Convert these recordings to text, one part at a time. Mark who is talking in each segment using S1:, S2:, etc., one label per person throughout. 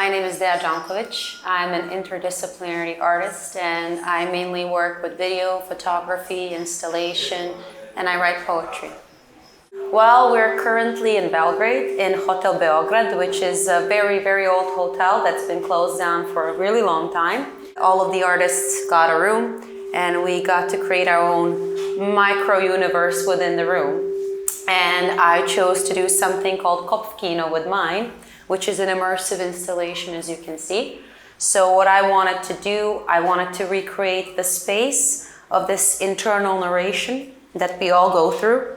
S1: My name is Dea Dzankovic. I'm an interdisciplinary artist and I mainly work with video, photography, installation, and I write poetry. Well, we're currently in Belgrade, in Hotel Beograd, which is a very, very old hotel that's been closed down for a really long time. All of the artists got a room and we got to create our own micro-universe within the room. And I chose to do something called Kopfkino with mine, which is an immersive installation, as you can see. So what I wanted to do, I wanted to recreate the space of this internal narration that we all go through.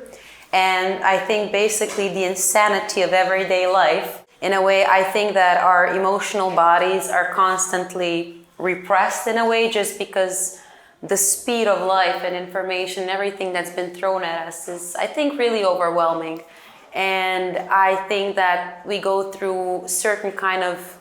S1: And I think basically the insanity of everyday life. In a way, I think that our emotional bodies are constantly repressed in a way just because the speed of life and information, everything that's been thrown at us is, I think, really overwhelming. And I think that we go through certain kind of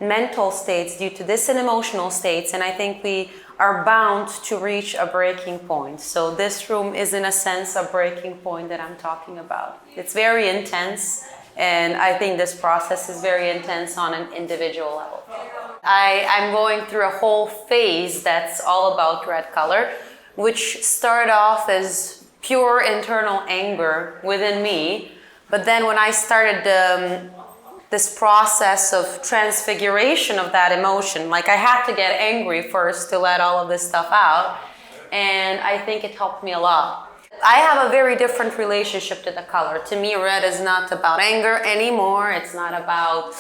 S1: mental states due to this and emotional states, and I think we are bound to reach a breaking point. So this room is in a sense a breaking point that I'm talking about. It's very intense, and I think this process is very intense on an individual level. I'm going through a whole phase that's all about red color, which started off as pure internal anger within me. But then when I started this process of transfiguration of that emotion, like I had to get angry first to let all of this stuff out. And I think it helped me a lot. I have a very different relationship to the color. To me, red is not about anger anymore. It's not about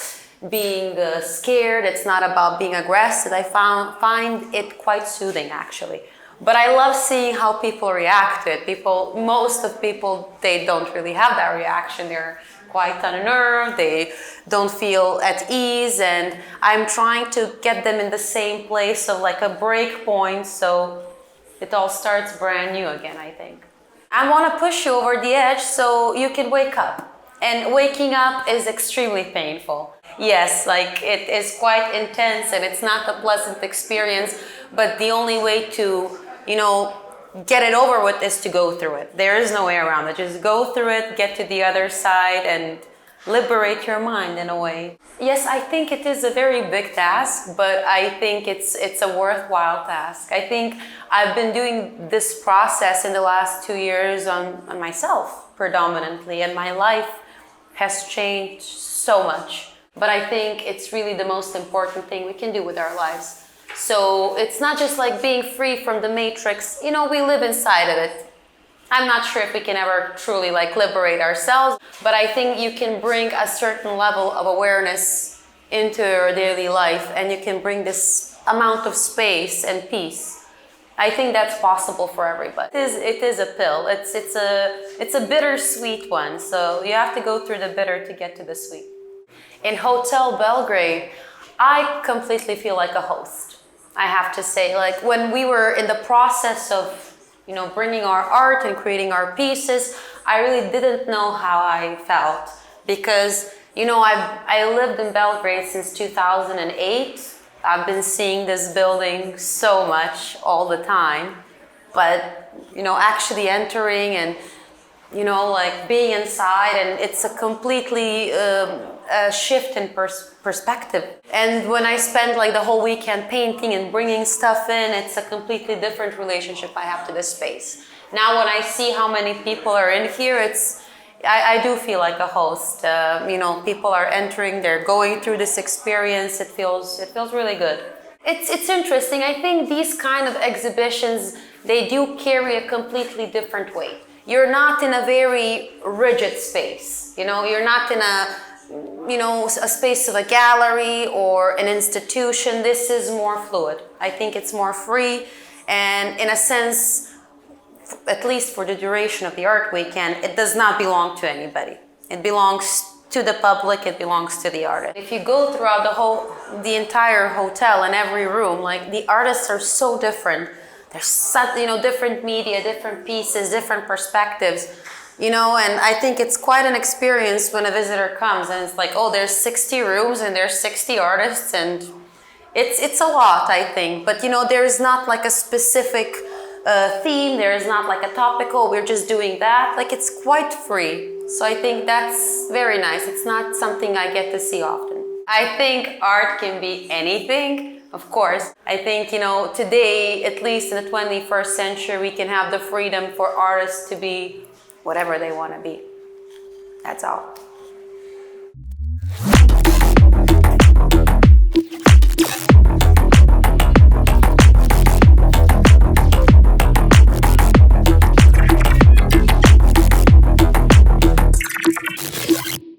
S1: being scared. It's not about being aggressive. I find it quite soothing, actually. But I love seeing how people react to it. Most of people, they don't really have that reaction. They're quite unnerved. They don't feel at ease. And I'm trying to get them in the same place of like a break point so it all starts brand new again, I think. I want to push you over the edge so you can wake up. And waking up is extremely painful. Yes, like it is quite intense and it's not a pleasant experience, but the only way to, get it over with is to go through it. There is no way around it. Just go through it, get to the other side and liberate your mind in a way. Yes, I think it is a very big task, but I think it's a worthwhile task. I think I've been doing this process in the last 2 years on myself predominantly, and my life has changed so much. But I think it's really the most important thing we can do with our lives. So it's not just like being free from the matrix. We live inside of it. I'm not sure if we can ever truly liberate ourselves, but I think you can bring a certain level of awareness into your daily life and you can bring this amount of space and peace. I think that's possible for everybody. It is a pill. It's a bittersweet one. So you have to go through the bitter to get to the sweet. In Hotel Belgrade, I completely feel like a host. I have to say, when we were in the process of, bringing our art and creating our pieces, I really didn't know how I felt because, I lived in Belgrade since 2008. I've been seeing this building so much all the time, but, actually entering and, being inside, and it's a completely a shift in perspective. And when I spend the whole weekend painting and bringing stuff in, it's a completely different relationship I have to this space. Now when I see how many people are in here, I do feel like a host. People are entering, they're going through this experience. It feels really good. It's interesting. I think these kind of exhibitions, they do carry a completely different weight. You're not in a very rigid space. You're not in a space of a gallery or an institution. This is more fluid. I think it's more free, and in a sense, at least for the duration of the Art Weekend, it does not belong to anybody. It belongs to the public, it belongs to the artist. If you go throughout the entire hotel and every room, the artists are so different. There's such, different media, different pieces, different perspectives, and I think it's quite an experience when a visitor comes and it's there's 60 rooms and there's 60 artists, and it's a lot, I think. But, there is not a specific theme, there is not a topical, we're just doing that. It's quite free. So I think that's very nice. It's not something I get to see often. I think art can be anything, of course. I think, today, at least in the 21st century, we can have the freedom for artists to be whatever they want to be. That's all.